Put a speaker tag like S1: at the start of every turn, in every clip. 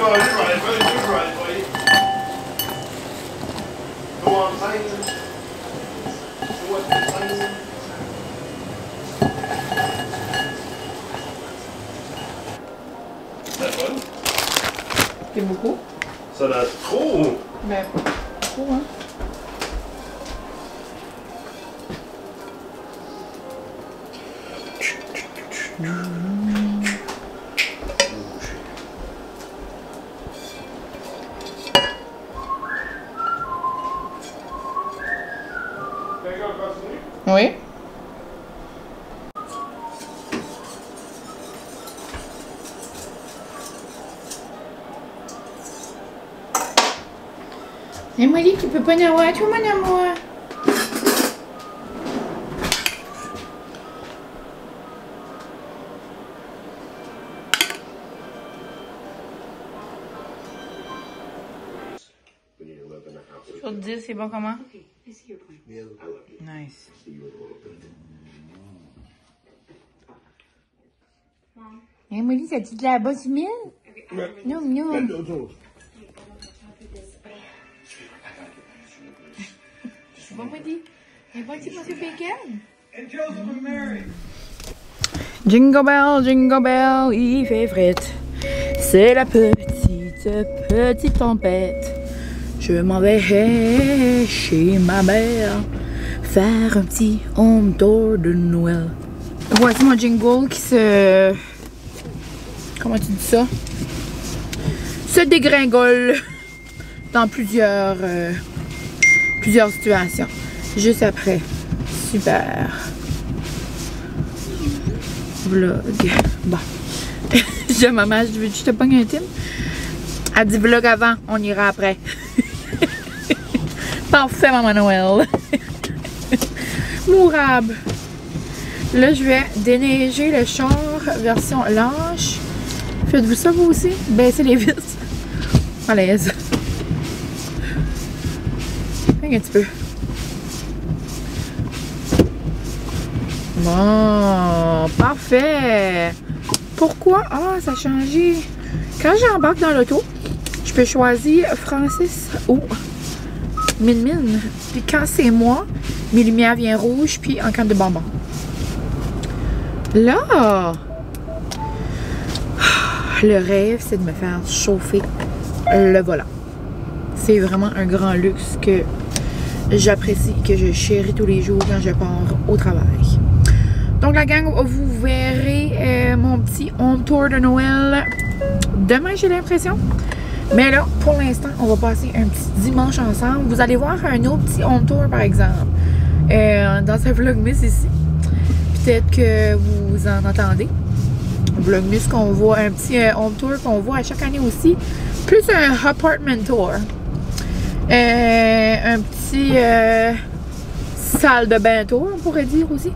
S1: manger, je vais aller faire les deux, je vais aller nettoyer. Go enceinte. C'est moi qui enceinte. C'est fun.
S2: C'est beaucoup?
S1: Ça a trop.
S2: Ben, trop, hein? Oui. Et Molly, tu peux pas en avoir tout, mon amour. Sur 10, c'est bon comment? Nice. Et Molly, ça dit de la bosse humide? Non, non. Bon, Molly. Et bon, tu manges le bacon? Jingle bell, il fait frette. C'est la petite tempête. Je m'en vais chez ma mère faire un petit home tour de Noël. Voici mon jingle qui se... Comment tu dis ça? Se dégringole dans plusieurs situations. Juste après. Super. Vlog. Bon. Je maman, je te pogne un film. Elle dit vlog avant, on ira après. Parfait, maman Noël. Mourable. Là, je vais déneiger le char version lâche. Faites-vous ça vous aussi? Baissez les vis. À l'aise. Un petit peu. Bon, parfait. Pourquoi? Ah, ça a changé. Quand j'embarque dans l'auto, je peux choisir Francis ou Min. Puis quand c'est moi, mes lumières viennent rouges puis en canne de bonbons. Là, le rêve, c'est de me faire chauffer le volant. C'est vraiment un grand luxe que j'apprécie et que je chéris tous les jours quand je pars au travail. Donc la gang, vous verrez mon petit home tour de Noël demain, j'ai l'impression. Mais là, pour l'instant, on va passer un petit dimanche ensemble. Vous allez voir un autre petit home tour, par exemple, dans ce Vlogmas ici. Peut-être que vous en entendez. Vlogmas qu'on voit, un petit home tour qu'on voit à chaque année aussi. Plus un apartment tour. Un petit salle de bain tour, on pourrait dire aussi.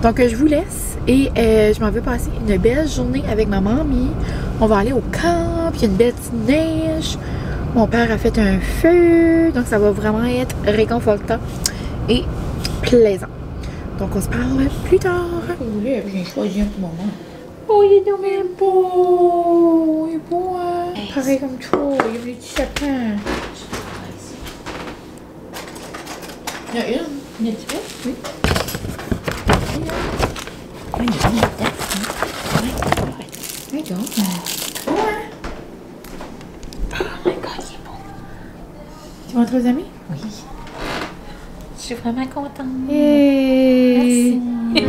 S2: Donc, je vous laisse et je m'en vais passer une belle journée avec ma mamie. On va aller au camp, il y a une belle petite neige. Mon père a fait un feu, donc ça va vraiment être réconfortant et plaisant. Donc, on se parle plus tard. Oui, j'ai choisi un petit moment. Oh, il est dans même beau. Il est beau, hein? Pareil comme toi, il y a des petits sapins. Il y en a une. Il y a un petit peu? Oui. Oui, il y a une tête. Oui, donc. Ouais. Oh my god, il est beau. Tu montres aux amis? Oui. Je suis vraiment contente. Hey. Merci.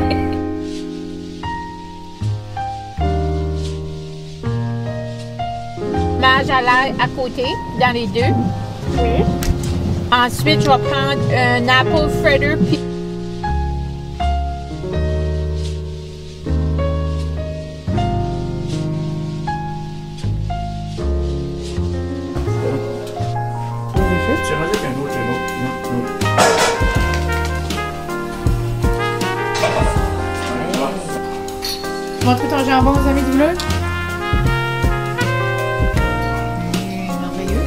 S2: Mage à l'air à côté, dans les deux. Oui. Ensuite, je vais prendre un apple fritter.
S1: Tu rajoutes un autre.
S2: Montre ton jambon aux amis du vlog. Merveilleux.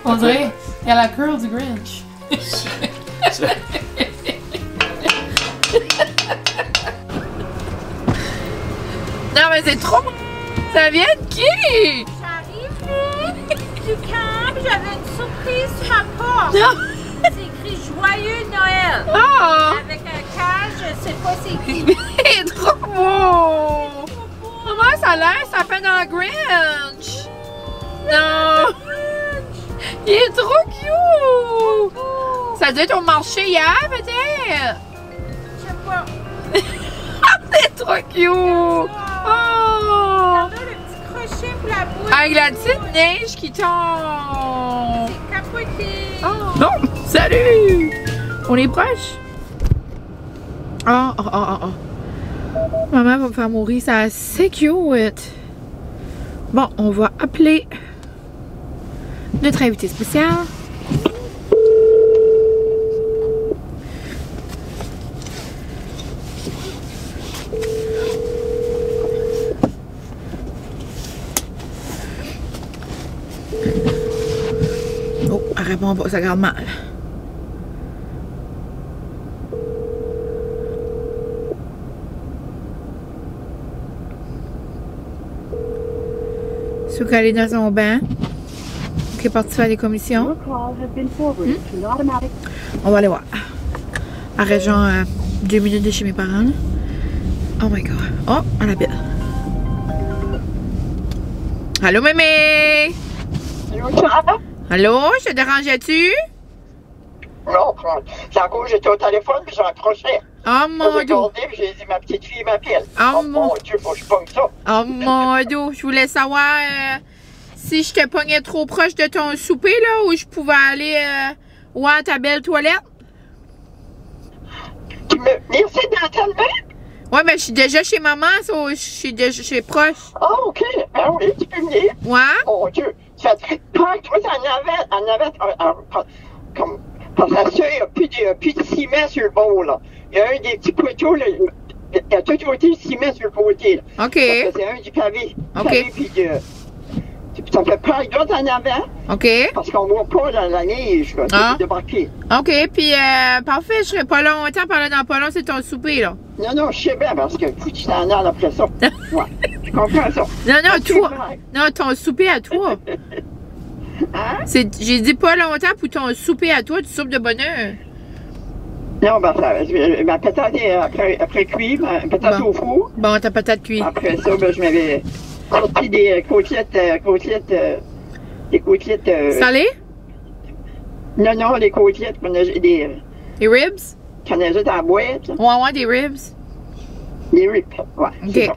S2: On dirait, il y a la curl du Grinch. c'est trop... Ça vient de qui?
S3: J'arrive du camp, j'avais une surprise sur ma porte. C'est écrit Joyeux Noël.
S2: Ah!
S3: Avec un cœur, je sais pas c'est qui.
S2: C'est trop beau! Comment ça a l'air? Ça fait dans Grinch! Non! Il est trop cute! Ça doit être au marché hier, peut-être?
S3: Je sais pas.
S2: C'est trop cute! Oh!
S3: Regardez le petit crochet pour la bouche.
S2: Avec la petite neige qui tombe!
S3: C'est capoté.
S2: Oh! Non! Salut! On est proche? Oh. Maman va me faire mourir, c'est assez cute! Bon, on va appeler notre invité spécial. Oh, elle répond pas, ça regarde mal. Sous qu'elle est dans son banc, qui est partie faire des commissions. On va aller voir. À région 2 minutes de chez mes parents. Là. Oh my god. Oh, on appelle. Allô, mémé? Allô, je te dérangeais-tu?
S4: Non, c'est à cause j'étais au téléphone puis j'ai accroché.
S2: Oh mon
S4: J'ai
S2: dieu.
S4: regardé puis j'ai dit ma petite fille m'appelle.
S2: Oh,
S4: Oh mon Dieu, faut que je pogne ça.
S2: Oh mon dieu, je voulais savoir si je te pognais trop proche de ton souper, là, ou je pouvais aller voir ta belle toilette.
S4: Tu me merci d'entendre?
S2: Ouais, mais je suis déjà chez maman, so, je suis déjà proche.
S4: Ah, ok. Ben oui, tu peux venir.
S2: Ouais?
S4: Oh Dieu. Ça te fait peur, toi, en avait, comme, parce que ça, il n'y a plus de ciment sur le bord, là. Il y a un des petits poteaux, là. Il y a tout côté de ciment sur le côté, là.
S2: OK.
S4: Parce que c'est un du pavé.
S2: Ok.
S4: Pavé, puis ça fait peur, d'autres en avant.
S2: OK.
S4: Parce qu'on ne voit pas dans la neige, là.
S2: Ah.
S4: C'est débarqué.
S2: OK, puis parfait, je serai pas longtemps, pendant dans pas long, c'est ton souper, là.
S4: Non, je sais bien, parce que faut que tu t'en ailles après ça. Ouais, je comprends ça.
S2: Non,
S4: Ok,
S2: toi.
S4: bye.
S2: Non, ton souper à toi.
S4: Hein?
S2: J'ai dit pas longtemps pour ton souper à toi, tu soupes de bonheur.
S4: Non, ben, ma patate est après cuit, ma patate
S2: Bon.
S4: au four.
S2: Bon, ta patate cuite.
S4: Après ça, ben, je m'avais sorti des côtelettes.
S2: Salé?
S4: Non, les côtelettes qu'on a
S2: Des ribs?
S4: en boîte. Là.
S2: Ouais, des ribs.
S4: Des rips, ouais. c'est
S2: OK.
S4: ça.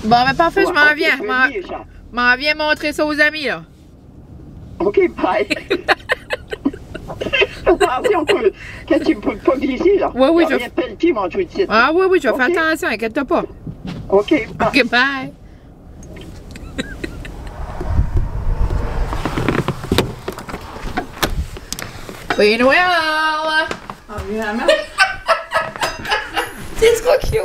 S2: Bon, mais parfait, je
S4: Ouais,
S2: m'en
S4: ok,
S2: viens.
S4: je
S2: Je
S4: veux dire, Jean.
S2: m'en viens montrer ça aux amis, là.
S4: OK, bye. Attention, quand tu ne peux pas glisser, là.
S2: Ouais, oui,
S4: Il y a
S2: je-
S4: rien de pelleté, mon truc de
S2: Ah oui, je vais
S4: Ok.
S2: faire attention, inquiète-toi pas.
S4: OK, bye.
S2: OK, bye. Joyeux Noël!
S1: Évidemment.
S2: C'est trop cute!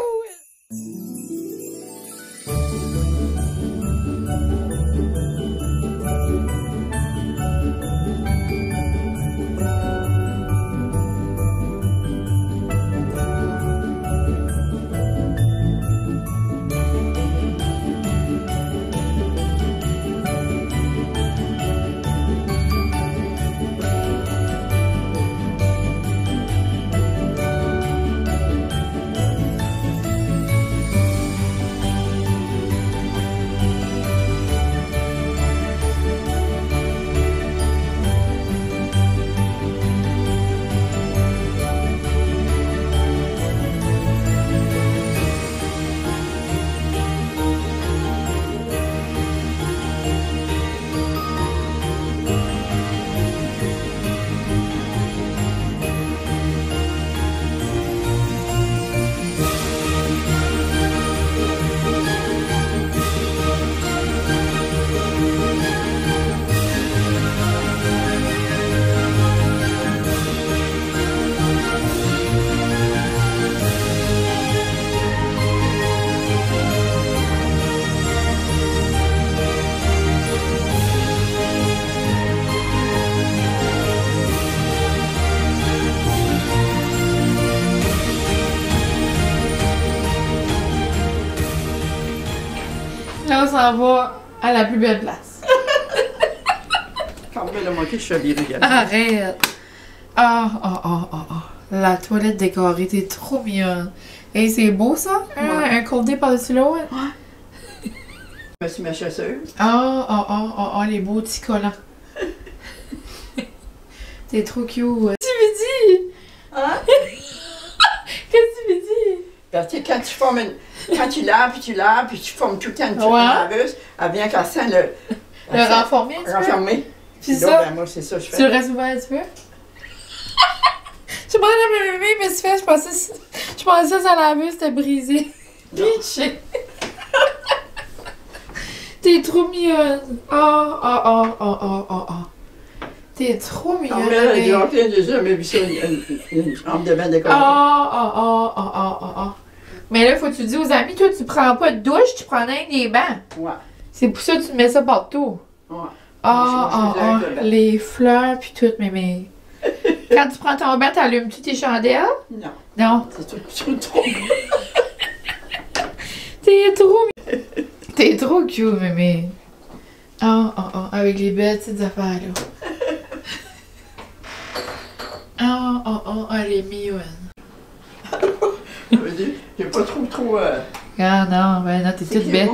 S2: on s'en va à la plus belle place.
S4: Quand même, moi, que je suis virée.
S2: Arrête. Ah. La toilette décorée, t'es trop mignonne. Et c'est beau ça? Un côté par-dessus l'autre? Ouais.
S4: Je suis ma chasseuse.
S2: Les beaux petits collants. T'es trop cute. Tu me dis?
S4: Hein?
S2: Qu'est-ce que tu me dis?
S4: Parce que quand tu formes quand tu laves, puis tu formes tout le temps une petite laveuse, elle vient casser
S2: le renformer, tu
S4: renfermer.
S2: Puis
S4: là,
S2: ça?
S4: ben, moi, c'est ça que je fais.
S2: Tu le restes ouvert un petit peu? Je prends la bébé, mais c'est fait, je pensais que sa laveuse c'était brisé. Bitché. T'es trop mignonne. T'es trop mignonne.
S4: Ah, mais j'ai jamais vu ça, une chambre de bain décorée.
S2: Mais là, faut que tu dis aux amis, toi, tu prends pas de douche, tu prends un des bancs.
S4: Ouais.
S2: C'est pour ça que tu mets ça partout.
S4: Ouais.
S2: Les fleurs puis tout, mais... Quand tu prends ton bain, t'allumes-tu tes chandelles?
S4: Non.
S2: Non.
S4: C'est trop.
S2: T'es trop cute, mémé. Avec les belles petites affaires, là. Elle est mignonne.
S4: J'ai pas trop.
S2: Ah non, t'es toute belle.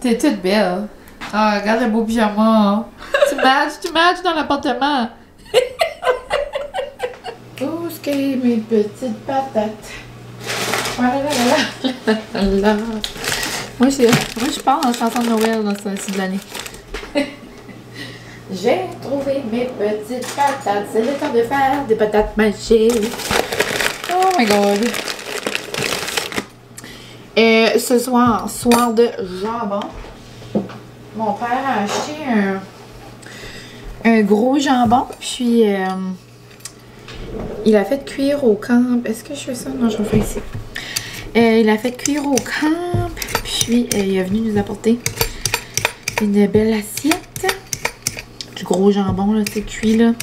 S2: T'es toute belle. Regarde le beau pyjama. Tu matches dans l'appartement. Où est-ce qu'est mes petites patates? Voilà. Moi, je parle en chanson de Noël dans ce ci de l'année. J'ai trouvé mes petites patates. C'est le temps de faire des patates magiques. Oh my god. Ce soir de jambon, mon père a acheté un gros jambon, puis il a fait cuire au camp. Est-ce que je fais ça? Non, je le fais ici. Il a fait cuire au camp, puis il est venu nous apporter une belle assiette. Du gros jambon, là, c'est cuit, là.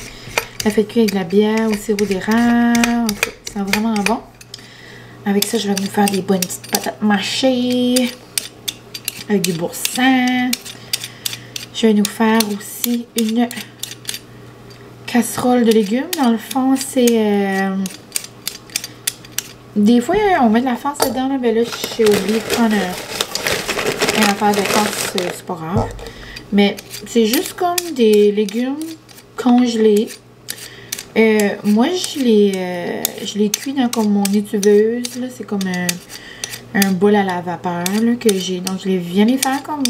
S2: Il a fait cuire avec de la bière au sirop d'érable. C'est vraiment bon. Avec ça, je vais nous faire des bonnes petites patates mâchées. Avec du boursin. Je vais nous faire aussi une casserole de légumes. Dans le fond, c'est... Des fois, on met de la farce dedans, là, mais là, j'ai oublié de prendre une affaire de farce, c'est pas grave. Mais c'est juste comme des légumes congelés. Moi, je les cuis dans comme mon étuveuse. C'est comme un bol à la vapeur là, que j'ai. Donc, je viens les faire comme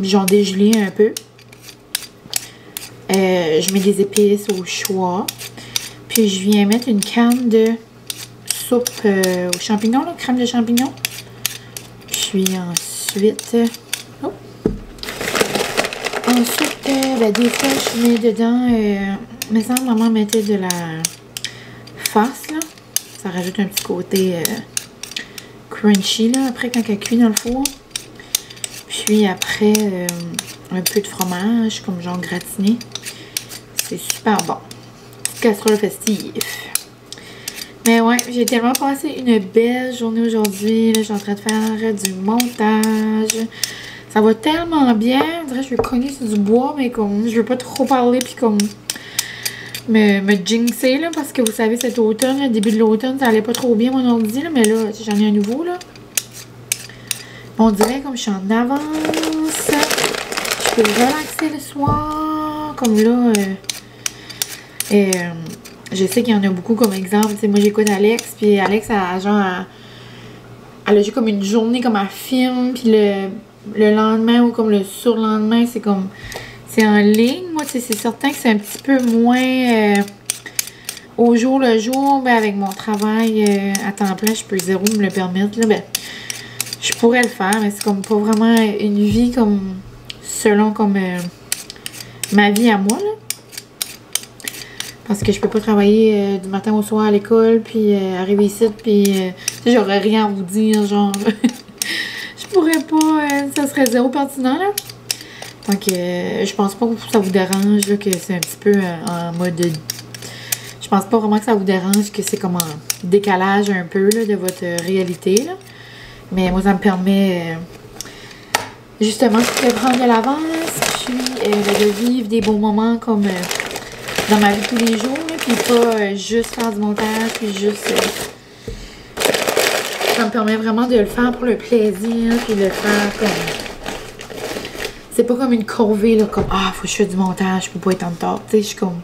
S2: genre dégelé un peu. Je mets des épices au choix. Puis, je viens mettre une canne de soupe aux champignons, là, crème de champignons. Puis ensuite... Ensuite, des fois, je mets dedans... mais ça, maman mettait de la farce, là. Ça rajoute un petit côté crunchy, là, après, quand elle cuit dans le four. Puis après, un peu de fromage, comme genre gratiné. C'est super bon. Petite casserole festive. Mais ouais, j'ai tellement passé une belle journée aujourd'hui. Je suis en train de faire du montage. Ça va tellement bien. Je dirais que je vais cogner sur du bois, mais comme je veux pas trop parler puis comme me jinxer là, parce que vous savez, cet automne, le début de l'automne, ça allait pas trop bien mon ordi, là, mais là, j'en ai un nouveau là. On dirait comme je suis en avance. Je peux relaxer le soir. Comme là, je sais qu'il y en a beaucoup comme exemple. T'sais, moi j'écoute Alex, puis Alex elle a juste comme une journée comme elle filme, puis le lendemain ou comme le surlendemain, c'est comme c'est en ligne. Moi, c'est certain que c'est un petit peu moins au jour le jour. Ben, avec mon travail à temps plein, je peux zéro me le permettre. Là, ben, je pourrais le faire, mais c'est comme pas vraiment une vie comme selon comme ma vie à moi, là. Parce que je peux pas travailler du matin au soir à l'école, puis arriver ici, puis j'aurais rien à vous dire, genre... je pourrais pas... ça serait zéro pertinent, là. Donc, je pense pas que ça vous dérange, là, que c'est un petit peu en mode... Je pense pas vraiment que ça vous dérange, que c'est comme en décalage un peu, là, de votre réalité, là. Mais moi, ça me permet justement, de prendre de l'avance, puis de vivre des bons moments comme dans ma vie de tous les jours, là, puis pas juste faire du montage, puis juste... ça me permet vraiment de le faire pour le plaisir, puis de le faire comme... C'est pas comme une corvée, là, comme « Ah, faut que je fasse du montage, je peux pas être en retard. » Tu sais, je suis comme...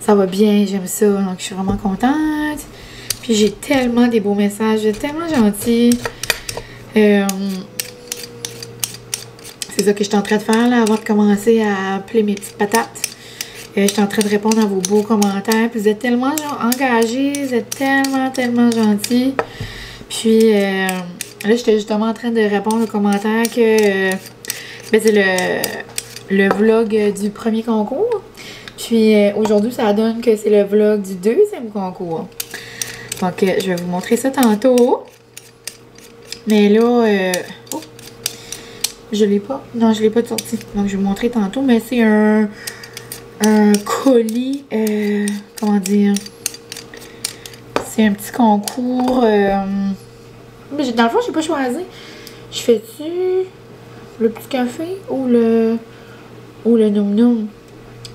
S2: Ça va bien, j'aime ça, donc je suis vraiment contente. Puis j'ai tellement des beaux messages, tellement gentils. C'est ça que je suis en train de faire là, avant de commencer à appeler mes petites patates. Je suis en train de répondre à vos beaux commentaires. Puis vous êtes tellement engagés, vous êtes tellement gentils. Puis là, j'étais justement en train de répondre aux commentaires que ben, c'est le vlog du premier concours. Puis aujourd'hui, ça donne que c'est le vlog du deuxième concours. Donc, je vais vous montrer ça tantôt. Mais là, oh, je l'ai pas. Non, je l'ai pas sorti. Donc, je vais vous montrer tantôt. Mais c'est un colis, comment dire? C'est un petit concours. Mais dans le fond, j'ai pas choisi. Je fais-tu le petit café ou le Noum Noum?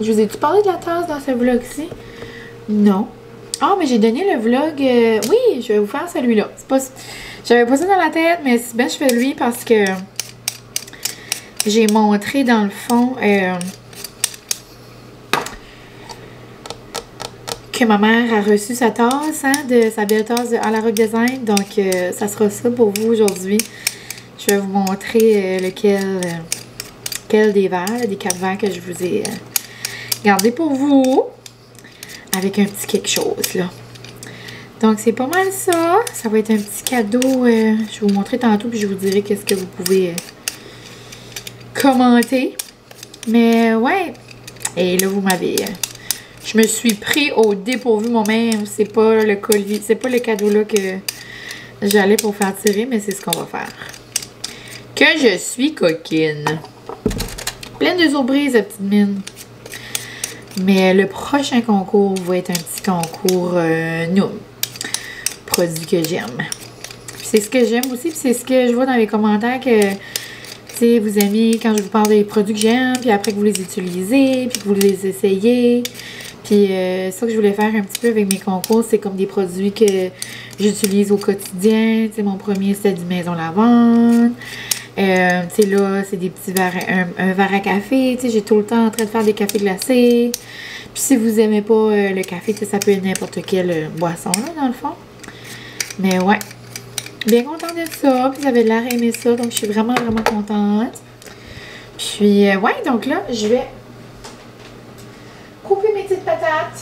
S2: Je vous ai-tu parlé de la tasse dans ce vlog-ci? Non. Ah, mais j'ai donné le vlog... oui, je vais vous faire celui-là. J'avais pas ça dans la tête, mais ben, je fais lui parce que j'ai montré dans le fond que ma mère a reçu sa tasse, hein, sa belle tasse de À la Rock Design. Donc, ça sera ça pour vous aujourd'hui. Je vais vous montrer lequel des verres, des 4 verres que je vous ai gardés pour vous. Avec un petit quelque chose, là. Donc, c'est pas mal ça. Ça va être un petit cadeau. Je vais vous montrer tantôt, puis je vous dirai qu'est-ce que vous pouvez commenter. Mais, ouais. Et là, vous m'avez... je me suis pris au dépourvu moi-même. C'est pas le colis, c'est pas le cadeau-là que j'allais pour faire tirer, mais c'est ce qu'on va faire. Que je suis coquine. Pleine de surprises, la petite mine. Mais le prochain concours va être un petit concours Noum. Produit que j'aime. C'est ce que j'aime aussi, puis c'est ce que je vois dans les commentaires que vous aimez quand je vous parle des produits que j'aime, puis après que vous les utilisez, puis que vous les essayez. Puis ça que je voulais faire un petit peu avec mes concours, c'est comme des produits que j'utilise au quotidien. T'sais, mon premier, c'était du Maison Lavande. Là, c'est des petits verres, un verre à café. J'ai tout le temps en train de faire des cafés glacés. Puis si vous aimez pas le café, ça peut être n'importe quelle boisson, là, dans le fond. Mais ouais, bien contente de ça. Puis j'avais l'air aimé ça, donc je suis vraiment contente. Puis ouais, donc là, je vais couper mes petites patates.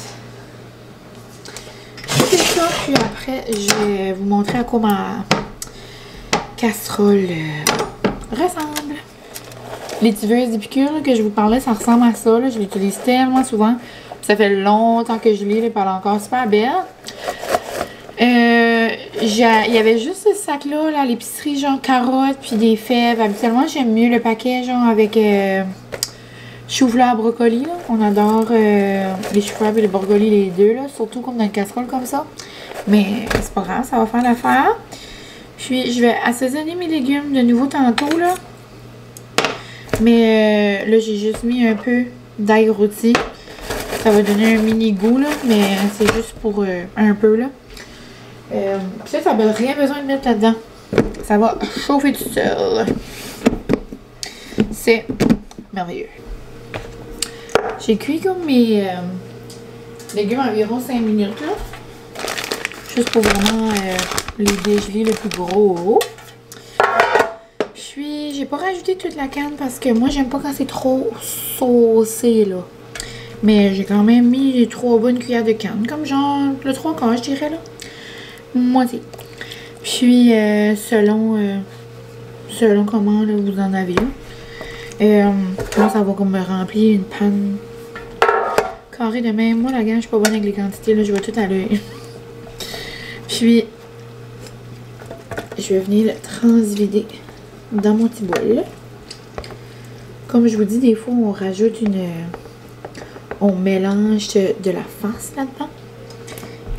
S2: Couper ça, puis après, je vais vous montrer à quoi ma casserole ressemble. Les tiveuses d'épicure que je vous parlais, ça ressemble à ça. Là. Je l'utilise tellement souvent. Ça fait longtemps que je l'ai, elle est encore super belle. Il y avait juste ce sac-là à l'épicerie, genre carottes puis des fèves. Habituellement, j'aime mieux le paquet, genre avec chou-fleur, brocoli. Là. On adore les chou-fleurs et les brocolis, les deux, là, surtout comme dans une casserole comme ça. Mais c'est pas grave, ça va faire l'affaire. Puis, je vais assaisonner mes légumes de nouveau tantôt, là. Mais là, j'ai juste mis un peu d'ail rôti. Ça va donner un mini goût, là. Mais c'est juste pour un peu, là. Puis ça n'a rien besoin de mettre là-dedans. Ça va chauffer tout seul. C'est merveilleux. J'ai cuit comme mes légumes environ 5 minutes, là. Juste pour vraiment les dégeler le plus gros. Puis, j'ai pas rajouté toute la canne parce que moi, j'aime pas quand c'est trop saucé, là. Mais j'ai quand même mis les 3 bonnes cuillères de canne. Comme genre le 3 quarts, je dirais, là. Moitié. Puis, selon comment là, vous en avez, là. Là, ça va comme me remplir une panne carrée de même. Moi, la gang, je suis pas bonne avec les quantités, là. Je vais tout à l'œil. Puis, je vais venir le transvider dans mon petit bol. Comme je vous dis, des fois, on rajoute on mélange de la farce là-dedans.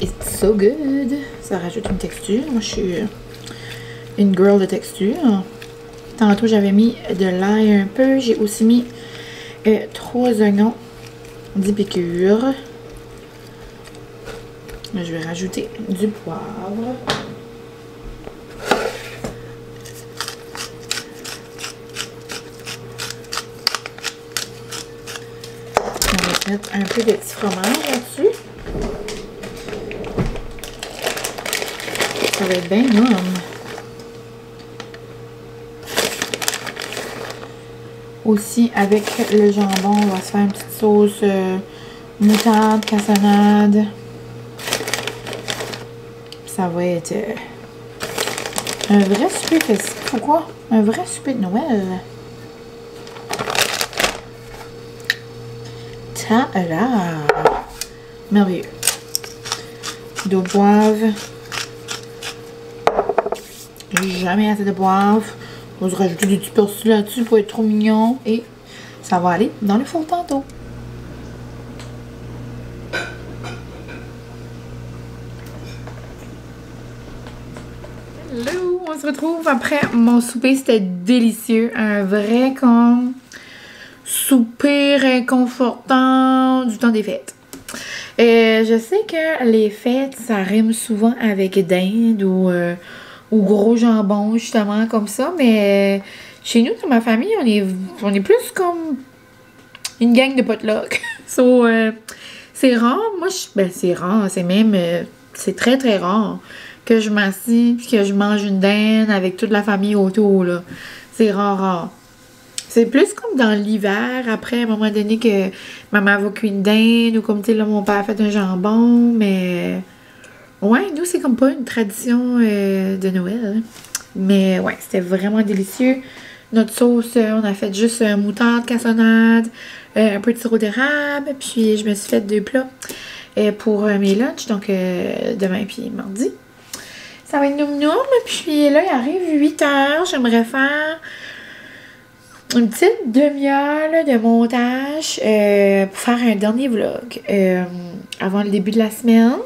S2: It's so good. Ça rajoute une texture. Moi, je suis une girl de texture. Tantôt, j'avais mis de l'ail un peu. J'ai aussi mis 3 oignons, 10 piqûres. Je vais rajouter du poivre. On va mettre un peu de petit fromage là-dessus. Ça va être bien bon. Aussi, avec le jambon, on va se faire une petite sauce moutarde, cassonade. Ça va être un vrai souper festif ou quoi? Un vrai souper de Noël. Ta-da! Merveilleux. D'eau de poivre. Jamais assez de poivre. On va rajouter des petits persil là-dessus pour être trop mignon. Et ça va aller dans le four tantôt. Hello! On se retrouve après mon souper. C'était délicieux. Un vrai comme souper réconfortant du temps des fêtes. Je sais que les fêtes, ça rime souvent avec dinde ou gros jambon, justement, comme ça. Mais chez nous, dans ma famille, on est plus comme une gang de potluck. So, c'est rare. Moi, c'est rare. C'est même... c'est très, très rare que je m'assieds et que je mange une dinde avec toute la famille autour, là. C'est rare. C'est plus comme dans l'hiver, après, à un moment donné, que maman va cuire une dinde ou comme, tu sais, là, mon père a fait un jambon, mais... Ouais, nous, c'est comme pas une tradition de Noël. Hein. Mais ouais, c'était vraiment délicieux. Notre sauce, on a fait juste moutarde, cassonade, un peu de sirop d'érable. Puis je me suis fait 2 plats pour mes lunchs, donc demain puis mardi. Ça va être noum-noum. Puis là, il arrive 8 h. J'aimerais faire une petite demi-heure là, de montage pour faire un dernier vlog avant le début de la semaine.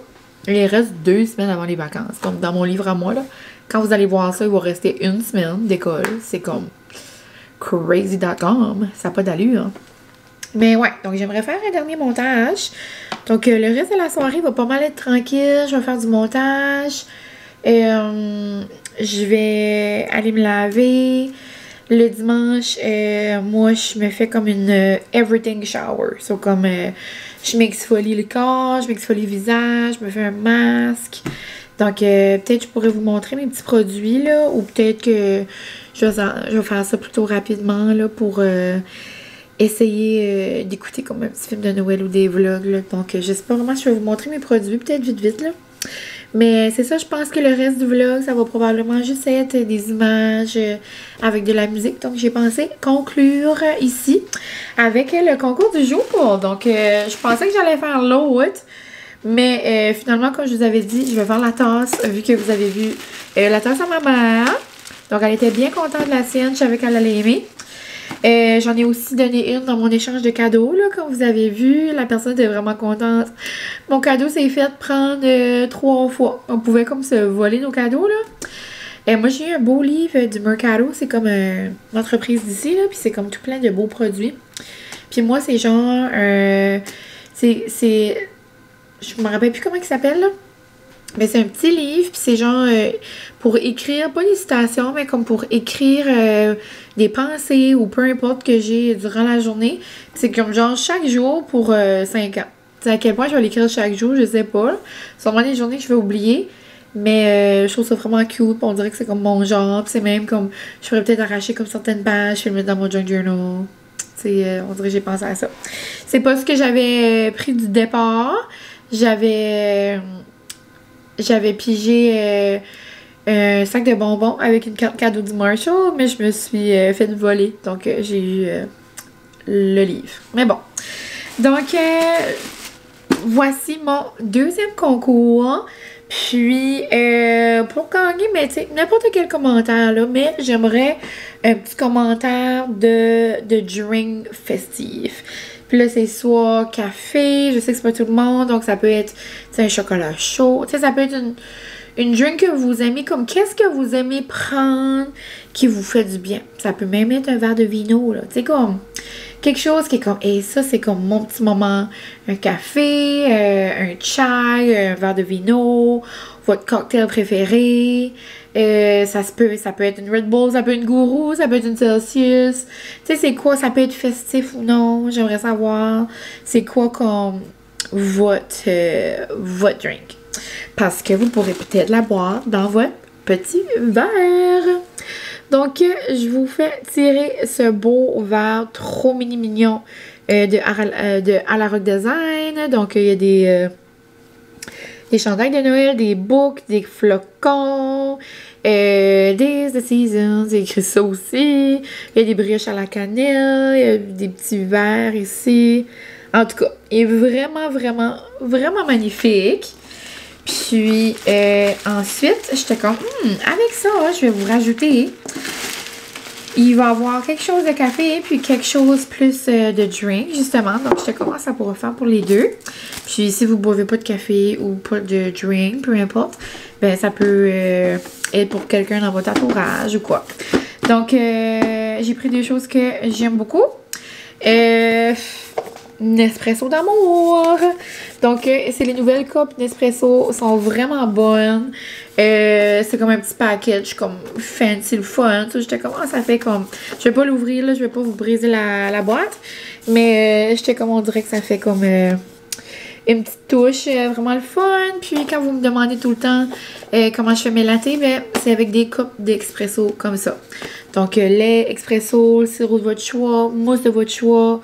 S2: Il reste 2 semaines avant les vacances. Comme dans mon livre à moi, là, quand vous allez voir ça, il va rester 1 semaine d'école. C'est comme crazy.com. Ça n'a pas d'allure. Hein? Mais ouais, donc j'aimerais faire un dernier montage. Donc le reste de la soirée va pas mal être tranquille. Je vais faire du montage. Je vais aller me laver. Le dimanche, moi, je me fais comme une everything shower. So, comme je m'exfolie le corps, je m'exfolie le visage, je me fais un masque. Donc, peut-être je pourrais vous montrer mes petits produits, là. Ou peut-être que je vais faire ça plutôt rapidement, là, pour essayer d'écouter comme un petit film de Noël ou des vlogs, là. Donc, je sais pas vraiment si je vais vous montrer mes produits, peut-être vite, là. Mais c'est ça, je pense que le reste du vlog, ça va probablement juste être des images avec de la musique. Donc, j'ai pensé conclure ici avec le concours du jour. Donc, je pensais que j'allais faire l'autre. Mais finalement, comme je vous avais dit, je vais faire la tasse, vu que vous avez vu la tasse à ma mère. Donc, elle était bien contente de la sienne. Je savais qu'elle allait aimer. J'en ai aussi donné une dans mon échange de cadeaux, là, comme vous avez vu. La personne était vraiment contente. Mon cadeau s'est fait prendre 3 fois. On pouvait comme se voler nos cadeaux, là. Moi, j'ai eu un beau livre du Mercado. C'est comme une entreprise d'ici, là. Puis c'est comme tout plein de beaux produits. Puis moi, c'est genre... je me rappelle plus comment il s'appelle, là. Mais c'est un petit livre, puis c'est genre pour écrire, pas des citations, mais comme pour écrire des pensées ou peu importe que j'ai durant la journée. C'est comme genre chaque jour pour 5 ans. T'sais, à quel point je vais l'écrire chaque jour, je sais pas. C'est vraiment des journées que je vais oublier. Mais je trouve ça vraiment cute. On dirait que c'est comme mon genre. C'est même comme, je pourrais peut-être arracher comme certaines pages, je vais le mettre dans mon junk journal. On dirait que j'ai pensé à ça. C'est pas ce que j'avais pris du départ. J'avais pigé un sac de bonbons avec une carte cadeau du Marshall, mais je me suis fait voler. Donc, j'ai eu le livre. Mais bon. Donc, voici mon 2e concours. Puis, pour gagner, mais tu sais, n'importe quel commentaire, là, mais j'aimerais un petit commentaire de drink festif. Puis là, c'est soit café, je sais que c'est pas tout le monde, donc ça peut être un chocolat chaud. Tu sais, ça peut être une drink que vous aimez, comme qu'est-ce que vous aimez prendre qui vous fait du bien. Ça peut même être un verre de vino, là. Tu sais, comme quelque chose qui est comme, et ça, c'est comme mon petit moment. Un café, un chai, un verre de vino, votre cocktail préféré. Ça peut être une Red Bull, ça peut être une Gourou, ça peut être une Celsius. Tu sais, c'est quoi? Ça peut être festif ou non. J'aimerais savoir c'est quoi comme votre drink. Parce que vous pourrez peut-être la boire dans votre petit verre. Donc, je vous fais tirer ce beau verre trop mini mignon de À la Rock Design. Donc, il y a des chandails de Noël, des boucles, des flocons, des The Seasons, j'ai écrit ça aussi. Il y a des brioches à la cannelle, il y a des petits verres ici. En tout cas, il est vraiment, vraiment, vraiment magnifique. Puis ensuite, j'étais comme, avec ça, je vais vous rajouter. Il va y avoir quelque chose de café, puis quelque chose plus de drink, justement. Donc, je sais comment ça pourra faire pour les deux. Puis, si vous ne buvez pas de café ou pas de drink, peu importe, ben ça peut être pour quelqu'un dans votre entourage ou quoi. Donc, j'ai pris des choses que j'aime beaucoup. Nespresso d'amour. Donc, c'est les nouvelles cupes Nespresso, sont vraiment bonnes. C'est comme un petit package, comme fancy, le fun. J'étais comme, ça fait comme... Je vais pas l'ouvrir, là, je vais pas vous briser la boîte. Mais j'étais comme, on dirait que ça fait comme une petite touche vraiment le fun. Puis, quand vous me demandez tout le temps comment je fais mes lattés, ben, c'est avec des cupes d'expresso comme ça. Donc, lait, expresso, sirop de votre choix, mousse de votre choix.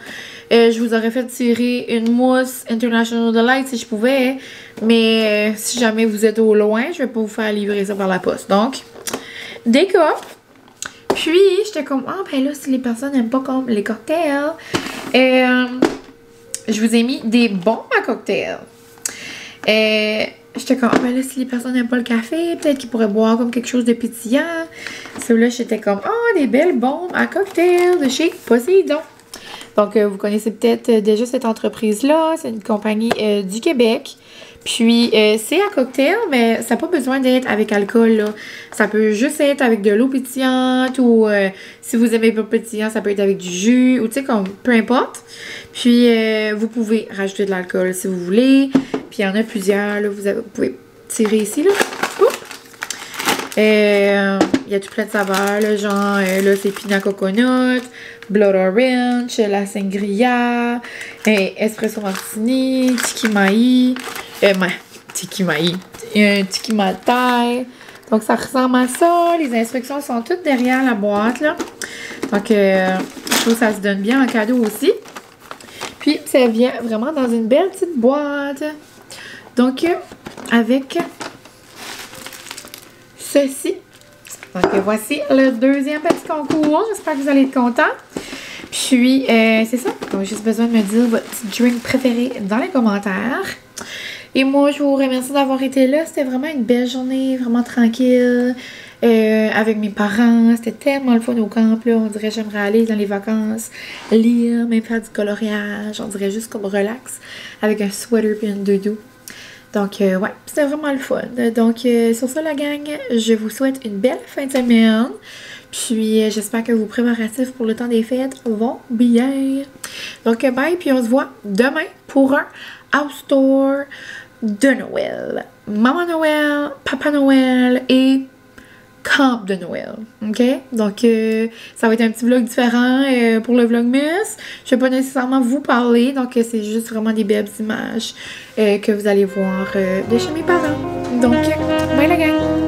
S2: Je vous aurais fait tirer une mousse International Delight si je pouvais. Mais si jamais vous êtes au loin, je vais pas vous faire livrer ça par la poste. Donc, des cupes. Puis, j'étais comme, ben là, si les personnes n'aiment pas comme les cocktails, je vous ai mis des bombes à cocktail. J'étais comme, ben là, si les personnes n'aiment pas le café, peut-être qu'ils pourraient boire comme quelque chose de pétillant. Celui-là, j'étais comme, des belles bombes à cocktail de chez Poséidon. Donc, vous connaissez peut-être déjà cette entreprise-là. C'est une compagnie du Québec. Puis, c'est à cocktail, mais ça n'a pas besoin d'être avec alcool, là. Ça peut juste être avec de l'eau pétillante ou si vous aimez pas pétillant, ça peut être avec du jus ou tu sais, comme peu importe. Puis, vous pouvez rajouter de l'alcool si vous voulez. Puis, il y en a plusieurs, là. Vous pouvez tirer ici, là. Il y a tout plein de saveurs, là, genre, là, c'est Pina Coconut, Blood Orange, la Sangria, Espresso Martini, Tiki Mai, Tiki Matai. Donc, ça ressemble à ça. Les instructions sont toutes derrière la boîte, là. Donc, je trouve que ça se donne bien en cadeau aussi. Puis, ça vient vraiment dans une belle petite boîte. Donc, avec ceci. Donc, voici le deuxième petit concours. J'espère que vous allez être contents. Puis, c'est ça. Donc, juste besoin de me dire votre petit drink préféré dans les commentaires. Et moi, je vous remercie d'avoir été là. C'était vraiment une belle journée, vraiment tranquille. Avec mes parents. C'était tellement le fun au camp, là. On dirait que j'aimerais aller dans les vacances, lire, même faire du coloriage. On dirait juste comme relax. Avec un sweater et une doudou. Donc, ouais, c'était vraiment le fun. Donc, sur ça, la gang, je vous souhaite une belle fin de semaine. Puis, j'espère que vos préparatifs pour le temps des fêtes vont bien. Donc, bye, puis on se voit demain pour un house tour de Noël. Maman Noël, Papa Noël et camp de Noël. OK? Donc, ça va être un petit vlog différent pour le vlogmas. Je ne vais pas nécessairement vous parler. Donc, c'est juste vraiment des belles images que vous allez voir de chez mes parents. Donc, bye la gang!